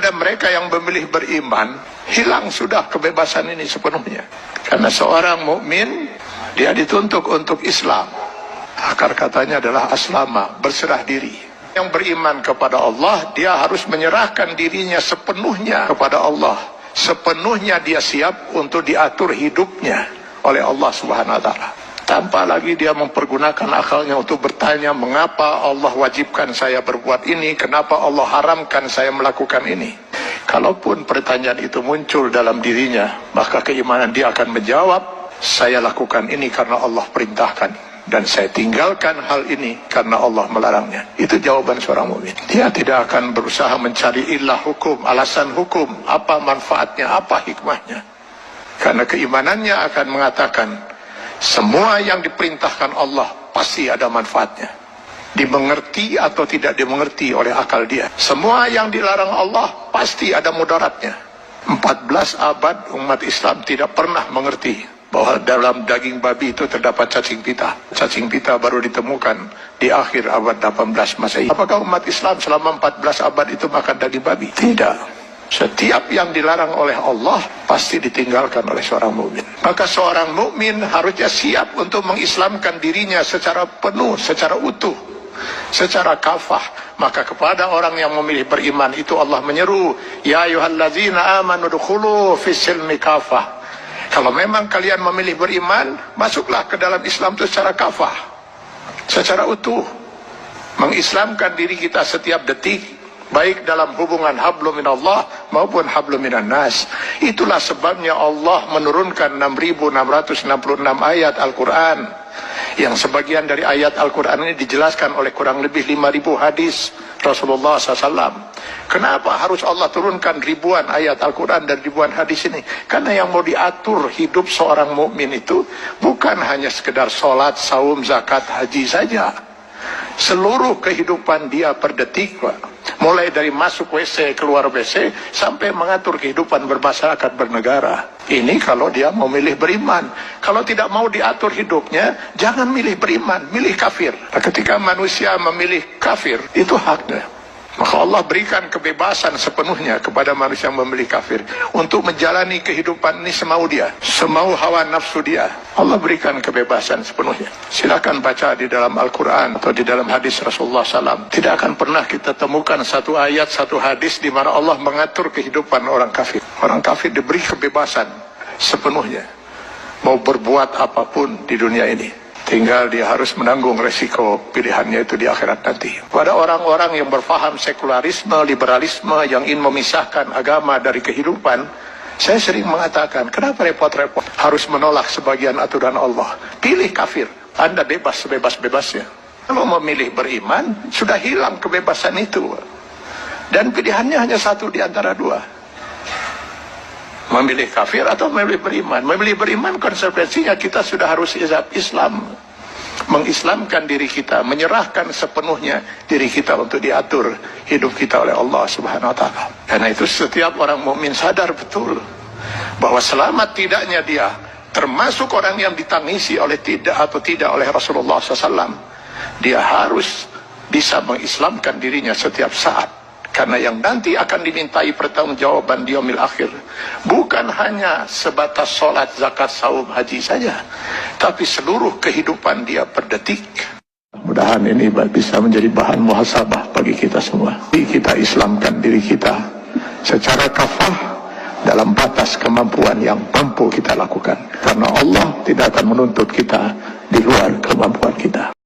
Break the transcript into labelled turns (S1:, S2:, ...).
S1: kepada mereka yang memilih beriman, hilang sudah kebebasan ini sepenuhnya. Karena seorang mukmin dia dituntut untuk Islam. Akar katanya adalah aslama, berserah diri. Yang beriman kepada Allah, dia harus menyerahkan dirinya sepenuhnya kepada Allah. Sepenuhnya dia siap untuk diatur hidupnya oleh Allah Subhanahu wa Ta'ala. Tanpa lagi dia mempergunakan akalnya untuk bertanya, mengapa Allah wajibkan saya berbuat ini, kenapa Allah haramkan saya melakukan ini. Kalaupun pertanyaan itu muncul dalam dirinya, maka keimanan dia akan menjawab, saya lakukan ini karena Allah perintahkan, dan saya tinggalkan hal ini karena Allah melarangnya. Itu jawaban seorang mukmin. Dia tidak akan berusaha mencari ilah hukum, alasan hukum, apa manfaatnya, apa hikmahnya. Karena keimanannya akan mengatakan, semua yang diperintahkan Allah pasti ada manfaatnya. Dimengerti atau tidak dimengerti oleh akal dia. Semua yang dilarang Allah pasti ada mudaratnya. 14 abad umat Islam tidak pernah mengerti bahwa dalam daging babi itu terdapat cacing pita. Cacing pita baru ditemukan di akhir abad 18 Masehi. Apakah umat Islam selama 14 abad itu makan daging babi? Tidak. Setiap yang dilarang oleh Allah pasti ditinggalkan oleh seorang mukmin. Maka seorang mukmin harusnya siap untuk mengislamkan dirinya secara penuh, secara utuh, secara kafah. Maka kepada orang yang memilih beriman itu Allah menyeru, ya ayyuhallazina amanu dukhulu fis silmi kafah. Kalau memang kalian memilih beriman, masuklah ke dalam Islam itu secara kafah, secara utuh. Mengislamkan diri kita setiap detik, baik dalam hubungan hablum minallah maupun hablum minan nas. Itulah sebabnya Allah menurunkan 6.666 ayat Al-Quran, yang sebagian dari ayat Al-Quran ini dijelaskan oleh kurang lebih 5.000 hadis Rasulullah SAW. Kenapa harus Allah turunkan ribuan ayat Al-Quran dan ribuan hadis ini? Karena yang mau diatur hidup seorang mukmin itu bukan hanya sekedar sholat, saum, zakat, haji saja. Seluruh kehidupan dia per detik, Pak. Mulai dari masuk WC, keluar WC, sampai mengatur kehidupan bermasyarakat, bernegara. Ini kalau dia memilih beriman. Kalau tidak mau diatur hidupnya, jangan milih beriman, milih kafir. Nah, ketika manusia memilih kafir, itu haknya. Maka Allah berikan kebebasan sepenuhnya kepada manusia yang memilih kafir untuk menjalani kehidupan ini semau dia, semau hawa nafsu dia. Allah berikan kebebasan sepenuhnya. Silakan baca di dalam Al-Quran atau di dalam hadis Rasulullah SAW. Tidak akan pernah kita temukan satu ayat, satu hadis di mana Allah mengatur kehidupan orang kafir. Orang kafir diberi kebebasan sepenuhnya, mau berbuat apapun di dunia ini. Tinggal dia harus menanggung resiko pilihannya itu di akhirat nanti. Pada orang-orang yang berfaham sekularisme, liberalisme, yang ingin memisahkan agama dari kehidupan, saya sering mengatakan, kenapa repot-repot harus menolak sebagian aturan Allah? Pilih kafir, Anda bebas sebebas-bebasnya. Kalau memilih beriman, sudah hilang kebebasan itu. Dan pilihannya hanya satu di antara dua. Memilih kafir atau memilih beriman. Memilih beriman konsekuensinya kita sudah harus Islam, mengislamkan diri kita, menyerahkan sepenuhnya diri kita untuk diatur hidup kita oleh Allah Subhanahu wa Ta'ala. Karena itu setiap orang mukmin sadar betul bahwa selamat tidaknya dia termasuk orang yang ditangisi oleh tidak oleh Rasulullah SAW. Dia harus bisa mengislamkan dirinya setiap saat. Karena yang nanti akan dimintai pertanggungjawaban di yaumil akhir bukan hanya sebatas sholat, zakat, saum, haji saja, tapi seluruh kehidupan dia per detik. Mudah-mudahan ini bisa menjadi bahan muhasabah bagi kita semua. Kita islamkan diri kita secara kafah dalam batas kemampuan yang mampu kita lakukan. Karena Allah tidak akan menuntut kita di luar kemampuan kita.